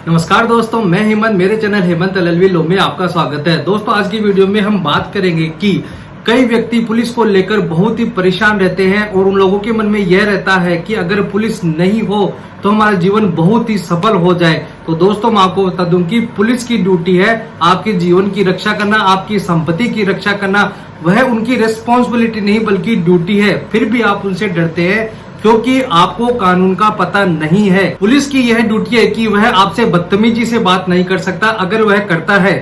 नमस्कार दोस्तों, मैं हेमंत, मेरे चैनल हेमंत LLV लो में आपका स्वागत है। दोस्तों, आज की वीडियो में हम बात करेंगे कि कई व्यक्ति पुलिस को लेकर बहुत ही परेशान रहते हैं और उन लोगों के मन में यह रहता है कि अगर पुलिस नहीं हो तो हमारा जीवन बहुत ही सफल हो जाए। तो दोस्तों, मैं आपको बता दूं कि पुलिस की ड्यूटी है आपके जीवन की रक्षा करना, आपकी संपत्ति की रक्षा करना। वह उनकी रेस्पॉन्सिबिलिटी नहीं बल्कि ड्यूटी है। फिर भी आप उनसे डरते हैं क्योंकि आपको कानून का पता नहीं है। पुलिस की यह ड्यूटी है कि वह आपसे बदतमीजी से बात नहीं कर सकता। अगर वह करता है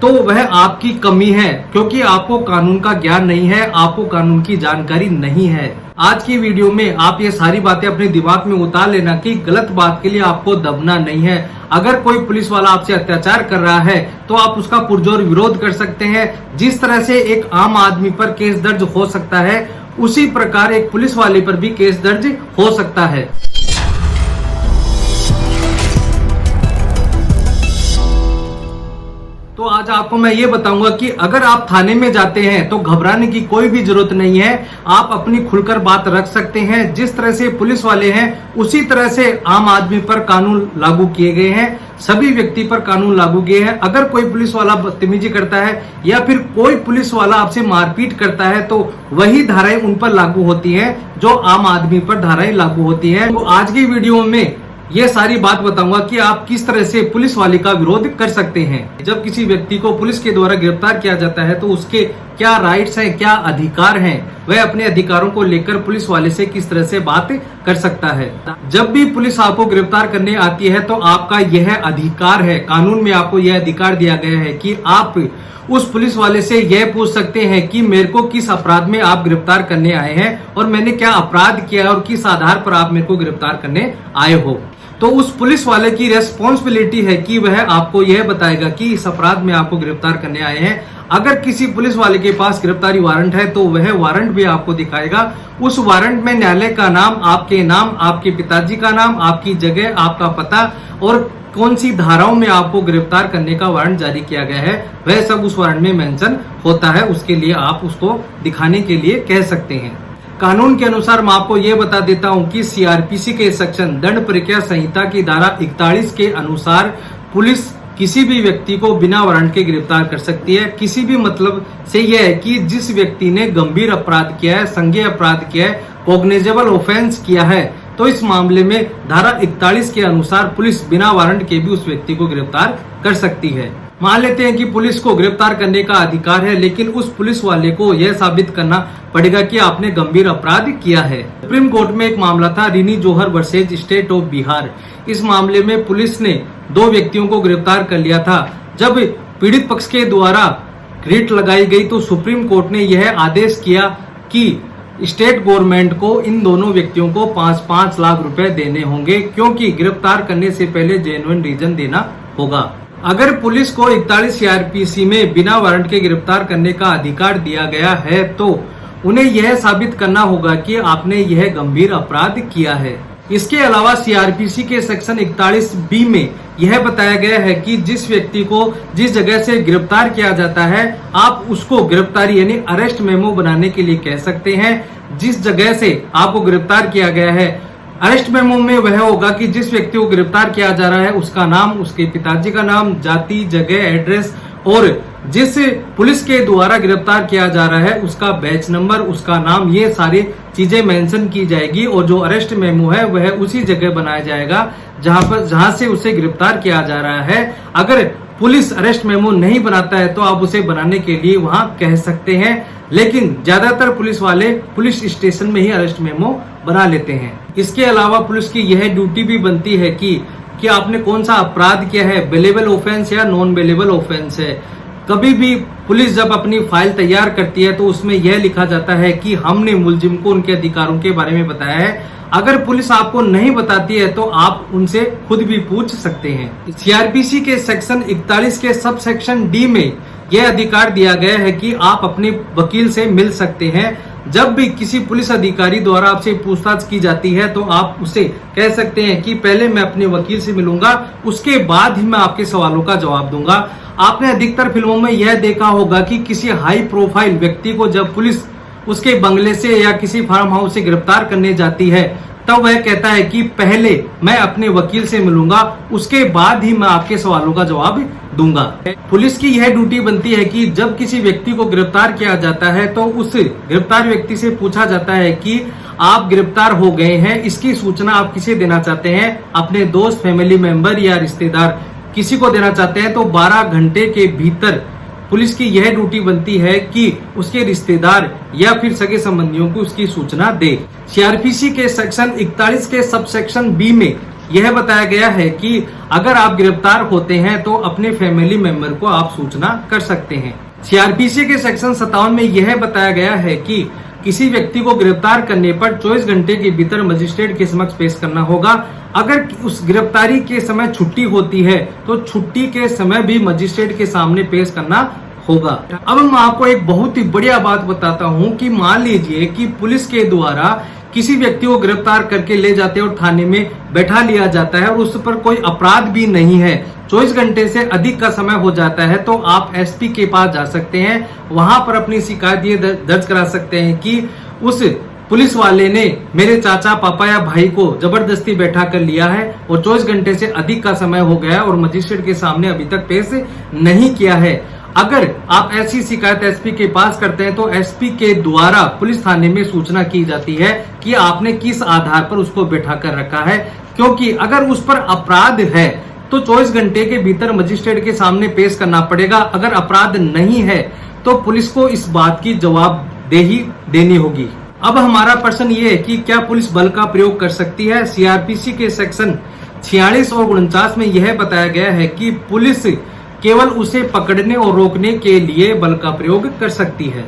तो वह आपकी कमी है, क्योंकि आपको कानून का ज्ञान नहीं है, आपको कानून की जानकारी नहीं है। आज की वीडियो में आप ये सारी बातें अपने दिमाग में उतार लेना कि गलत बात के लिए आपको दबना नहीं है। अगर कोई पुलिस वाला आपसे अत्याचार कर रहा है तो आप उसका पुरजोर विरोध कर सकते हैं। जिस तरह से एक आम आदमी पर केस दर्ज हो सकता है, उसी प्रकार एक पुलिस वाले पर भी केस दर्ज हो सकता है। तो आज आपको मैं ये बताऊंगा कि अगर आप थाने में जाते हैं तो घबराने की कोई भी जरूरत नहीं है। आप अपनी खुलकर बात रख सकते हैं। जिस तरह से पुलिस वाले हैं उसी तरह से आम आदमी पर कानून लागू किए गए हैं, सभी व्यक्ति पर कानून लागू किए हैं। अगर कोई पुलिस वाला बदतमीजी करता है या फिर कोई पुलिस वाला आपसे मारपीट करता है तो वही धाराएं उन पर लागू होती हैं जो आम आदमी पर धाराएं लागू होती हैं। तो आज की वीडियो में ये सारी बात बताऊंगा कि आप किस तरह से पुलिस वाले का विरोध कर सकते हैं। जब किसी व्यक्ति को पुलिस के द्वारा गिरफ्तार किया जाता है तो उसके क्या राइट्स हैं, क्या अधिकार हैं, वह अपने अधिकारों को लेकर पुलिस वाले से किस तरह से बात कर सकता है। जब भी पुलिस आपको गिरफ्तार करने आती है तो आपका यह अधिकार है, कानून में आपको यह अधिकार दिया गया है कि आप उस पुलिस वाले से यह पूछ सकते हैं कि मेरे को किस अपराध में आप गिरफ्तार करने आए हैं और मैंने क्या अपराध किया और किस आधार पर आप मेरे को गिरफ्तार करने आए हो। तो उस पुलिस वाले की रेस्पॉन्सिबिलिटी है कि वह आपको यह बताएगा कि इस अपराध में आपको गिरफ्तार करने आए हैं। अगर किसी पुलिस वाले के पास गिरफ्तारी वारंट है तो वह वारंट भी आपको दिखाएगा। उस वारंट में न्यायालय का नाम, आपके नाम, आपके पिताजी का नाम, आपकी जगह, आपका पता और कौन सी धाराओं में आपको गिरफ्तार करने का वारंट जारी किया गया है, वह सब उस वारंट में मेंशन होता है। उसके लिए आप उसको दिखाने के लिए कह सकते हैं। कानून के अनुसार मैं आपको यह बता देता हूं कि सीआरपीसी के सेक्शन दंड प्रक्रिया संहिता की धारा 41 के अनुसार पुलिस किसी भी व्यक्ति को बिना वारंट के गिरफ्तार कर सकती है। किसी भी मतलब से यह है कि जिस व्यक्ति ने गंभीर अपराध किया है, संज्ञेय अपराध किया है, कॉग्निजेबल ऑफेंस किया है, तो इस मामले में धारा 41 के अनुसार पुलिस बिना वारंट के भी उस व्यक्ति को गिरफ्तार कर सकती है। मान लेते हैं कि पुलिस को गिरफ्तार करने का अधिकार है, लेकिन उस पुलिस वाले को यह साबित करना पड़ेगा कि आपने गंभीर अपराध किया है। सुप्रीम कोर्ट में एक मामला था, रिनी जोहर वर्सेज स्टेट ऑफ बिहार। इस मामले में पुलिस ने 2 व्यक्तियों को गिरफ्तार कर लिया था। जब पीड़ित पक्ष के द्वारा रिट लगाई गई तो सुप्रीम कोर्ट ने यह आदेश किया कि स्टेट गवर्नमेंट को इन दोनों व्यक्तियों को 5-5 लाख रुपए देने होंगे, क्योंकि गिरफ्तार करने से पहले जेन्युइन रीजन देना होगा। अगर पुलिस को 41 सीआरपीसी में बिना वारंट के गिरफ्तार करने का अधिकार दिया गया है तो उन्हें यह साबित करना होगा कि आपने यह गंभीर अपराध किया है। इसके अलावा सीआरपीसी के सेक्शन 41B में यह बताया गया है कि जिस व्यक्ति को जिस जगह से गिरफ्तार किया जाता है, आप उसको गिरफ्तारी यानी अरेस्ट मेमो बनाने के लिए कह सकते हैं। जिस जगह से आपको गिरफ्तार किया गया है, अरेस्ट मेमो में वह होगा कि जिस व्यक्ति को गिरफ्तार किया जा रहा है उसका नाम, उसके पिताजी का नाम, जाति, जगह, एड्रेस और जिस पुलिस के द्वारा गिरफ्तार किया जा रहा है उसका बैच नंबर, उसका नाम, ये सारी चीजें मेंशन की जाएगी। और जो अरेस्ट मेमो है वह उसी जगह बनाया जाएगा जहां से उसे गिरफ्तार किया जा रहा है। अगर पुलिस अरेस्ट मेमो नहीं बनाता है तो आप उसे बनाने के लिए वहां कह सकते हैं, लेकिन ज्यादातर पुलिस वाले पुलिस स्टेशन में ही अरेस्ट मेमो बना लेते हैं। इसके अलावा पुलिस की यह ड्यूटी भी बनती है कि आपने कौन सा अपराध किया है, बेलेबल ऑफेंस या नॉन बेलेबल ऑफेंस है। कभी भी पुलिस जब अपनी फाइल तैयार करती है तो उसमें यह लिखा जाता है कि हमने मुलजिम को उनके अधिकारों के बारे में बताया है। अगर पुलिस आपको नहीं बताती है तो आप उनसे खुद भी पूछ सकते हैं। सीआरपीसी के सेक्शन 41 के सब सेक्शन डी में यह अधिकार दिया गया है कि आप अपने वकील से मिल सकते हैं। जब भी किसी पुलिस अधिकारी द्वारा आपसे पूछताछ की जाती है तो आप उसे कह सकते हैं कि पहले मैं अपने वकील से मिलूंगा, उसके बाद ही मैं आपके सवालों का जवाब दूंगा। आपने अधिकतर फिल्मों में यह देखा होगा कि किसी हाई प्रोफाइल व्यक्ति को जब पुलिस उसके बंगले से या किसी फार्म हाउस से गिरफ्तार करने जाती है तब वह कहता है कि पहले मैं अपने वकील से मिलूंगा, उसके बाद ही मैं आपके सवालों का जवाब दूंगा। पुलिस की यह ड्यूटी बनती है कि जब किसी व्यक्ति को गिरफ्तार किया जाता है तो उस गिरफ्तार व्यक्ति से पूछा जाता है कि आप गिरफ्तार हो गए हैं, इसकी सूचना आप किसे देना चाहते हैं, अपने दोस्त, फैमिली मेंबर या रिश्तेदार किसी को देना चाहते हैं तो 12 घंटे के भीतर पुलिस की यह ड्यूटी बनती है कि उसके रिश्तेदार या फिर सगे संबंधियों को उसकी सूचना दे। सीआरपीसी के सेक्शन 41 के सब सेक्शन बी में यह बताया गया है कि अगर आप गिरफ्तार होते हैं तो अपने फैमिली मेंबर को आप सूचना कर सकते हैं। सीआरपीसी के सेक्शन 57 में यह बताया गया है कि किसी व्यक्ति को गिरफ्तार करने पर 24 घंटे के भीतर मजिस्ट्रेट के समक्ष पेश करना होगा। अगर उस गिरफ्तारी के समय छुट्टी होती है तो छुट्टी के समय भी मजिस्ट्रेट के सामने पेश करना होगा। अब मैं आपको एक बहुत ही बढ़िया बात बताता हूं कि मान लीजिए कि पुलिस के द्वारा किसी व्यक्ति को गिरफ्तार करके ले जाते हैं और थाने में बैठा लिया जाता है और उस पर कोई अपराध भी नहीं है, 24 घंटे से अधिक का समय हो जाता है, तो आप एसपी के पास जा सकते हैं। वहां पर अपनी शिकायत ये दर्ज करा सकते हैं कि उस पुलिस वाले ने मेरे चाचा, पापा या भाई को जबरदस्ती बैठा कर लिया है और 24 घंटे से अधिक का समय हो गया और मजिस्ट्रेट के सामने अभी तक पेश नहीं किया है। अगर आप ऐसी शिकायत एसपी के पास करते हैं तो एसपी के द्वारा पुलिस थाने में सूचना की जाती है कि आपने किस आधार पर उसको बैठा कर रखा है, क्योंकि अगर उस पर अपराध है तो 24 घंटे के भीतर मजिस्ट्रेट के सामने पेश करना पड़ेगा। अगर अपराध नहीं है तो पुलिस को इस बात की जवाबदेही देनी होगी। अब हमारा प्रश्न ये है कि क्या पुलिस बल का प्रयोग कर सकती है? सीआरपीसी के सेक्शन 46 और 49 में यह बताया गया है कि पुलिस केवल उसे पकड़ने और रोकने के लिए बल का प्रयोग कर सकती है।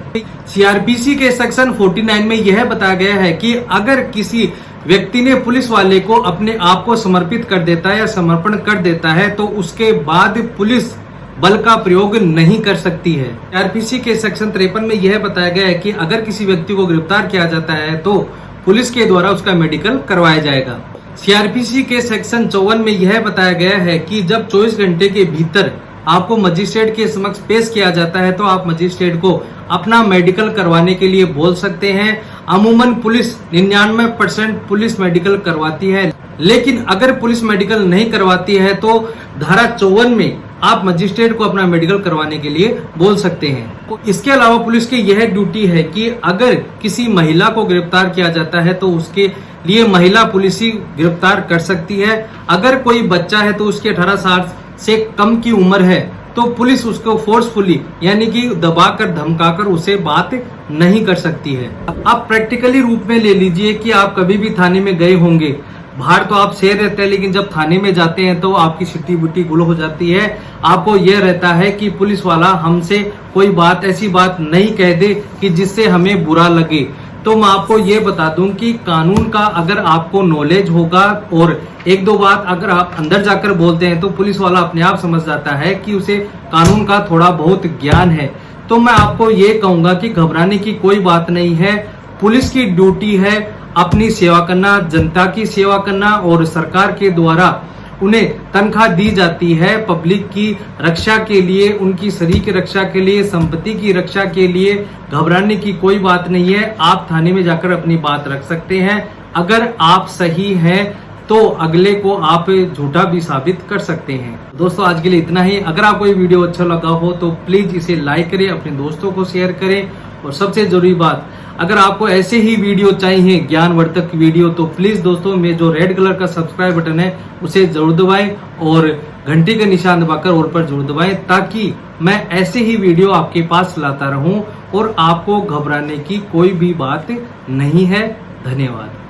सीआरपीसी के सेक्शन 49 में यह बताया गया है कि अगर किसी व्यक्ति ने पुलिस वाले को अपने आप को समर्पित कर देता है या समर्पण कर देता है तो उसके बाद पुलिस बल का प्रयोग नहीं कर सकती है। सीआरपीसी के सेक्शन 53 में यह बताया गया है कि अगर किसी व्यक्ति को गिरफ्तार किया जाता है तो पुलिस के द्वारा उसका मेडिकल करवाया जाएगा। सीआरपीसी के सेक्शन 54 में यह बताया गया है कि जब 24 घंटे के भीतर आपको मजिस्ट्रेट के समक्ष पेश किया जाता है तो आप मजिस्ट्रेट को अपना मेडिकल करवाने के लिए बोल सकते हैं। अमूमन पुलिस 99% पुलिस मेडिकल करवाती है, लेकिन अगर पुलिस मेडिकल नहीं करवाती है तो धारा 54 में आप मजिस्ट्रेट को अपना मेडिकल करवाने के लिए बोल सकते हैं। इसके अलावा पुलिस की यह ड्यूटी है कि अगर किसी महिला को गिरफ्तार किया जाता है तो उसके लिए महिला पुलिस ही गिरफ्तार कर सकती है। अगर कोई बच्चा है तो उसके 18 साल से कम की उम्र है तो पुलिस उसको फोर्सफुली यानी कि दबाकर धमकाकर उसे बात नहीं कर सकती है। आप प्रैक्टिकली रूप में ले लीजिए कि आप कभी भी थाने में गए होंगे, बाहर तो आप शेर रहते हैं लेकिन जब थाने में जाते हैं तो आपकी सिट्टी बुट्टी गुल हो जाती है। आपको यह रहता है कि पुलिस वाला हमसे कोई बात ऐसी बात नहीं कह दे कि जिससे हमें बुरा लगे। तो मैं आपको ये बता दूं कि कानून का अगर आपको नॉलेज होगा और एक दो बात अगर आप अंदर जाकर बोलते हैं तो पुलिस वाला अपने आप समझ जाता है कि उसे कानून का थोड़ा बहुत ज्ञान है। तो मैं आपको ये कहूंगा कि घबराने की कोई बात नहीं है। पुलिस की ड्यूटी है अपनी सेवा करना, जनता की सेवा करना, और सरकार के द्वारा उन्हें तनख्वाह दी जाती है पब्लिक की रक्षा के लिए, उनकी शरीर की रक्षा के लिए, संपत्ति की रक्षा के लिए। घबराने की कोई बात नहीं है। आप थाने में जाकर अपनी बात रख सकते हैं। अगर आप सही हैं तो अगले को आप झूठा भी साबित कर सकते हैं। दोस्तों आज के लिए इतना ही। अगर आपको ये वीडियो अच्छा लगा हो तो प्लीज इसे लाइक करें, अपने दोस्तों को शेयर करें, और सबसे जरूरी बात, अगर आपको ऐसे ही वीडियो चाहिए ज्ञानवर्धक वीडियो तो प्लीज दोस्तों में जो रेड कलर का सब्सक्राइब बटन है उसे जरूर दबाएं और घंटी का निशान दबाकर और पर जरूर दबाएं, ताकि मैं ऐसे ही वीडियो आपके पास लाता रहूं और आपको घबराने की कोई भी बात नहीं है। धन्यवाद।